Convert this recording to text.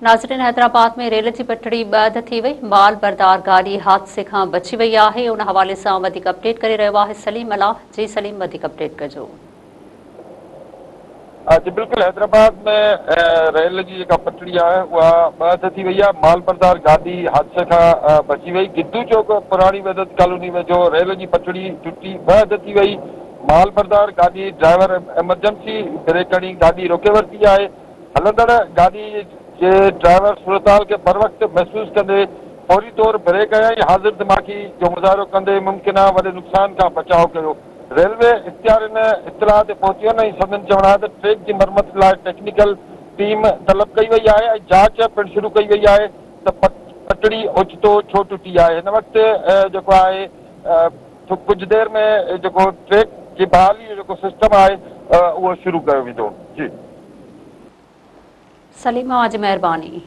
नाज़रीन, हैदराबाद में रेल जी पटड़ी बंद थी वई। माल बरदार गाड़ी हादसे खां बची वई आहे। उन हवाले सां वधीक अपडेट करे रहियो आहे सलीम अलाह। जी सलीम, वधीक अपडेट कजो। जी बिल्कुल, हैदराबाद में रेल जी जेका पटड़ी आहे उहा बंदि थी वई आहे। माल बरदार गाॾी हादसे खां बची वई। गिद्दू चौक पुराणी वेदत कॉलोनी में जो रेल जी पटड़ी टुटी बंदि थी वई। माल बरदार गाॾी ड्राइवर एमरजेंसी ब्रेक हणी गाॾी रोके वरिती आहे। हलंदड़ गाॾी जे ड्राइवर सूरताल खे बर वक़्तु महसूस कंदे फौरी तौर ब्रेक हयाईं। हाज़िर दिमाग़ी जो मुज़ाहिरो कंदे मुमकिना वॾे नुक़सान खां बचाव कयो। रेलवे इख़्तियार इन इतलाह ते पहुची वञे। संदन चवण आहे त ट्रैक जी मरम्मत लाइ टेक्निकल टीम तलब कई वई आहे ऐं जांच पिणु शुरू कई वई आहे त पटड़ी ओचितो छो टुटी आहे। हिन वक़्तु जेको आहे कुझु देरि में जेको ट्रैक जी बहाली जो जेको सिस्टम आहे उहो शुरू कयो वेंदो। जी सलीम, आज मेहरबानी।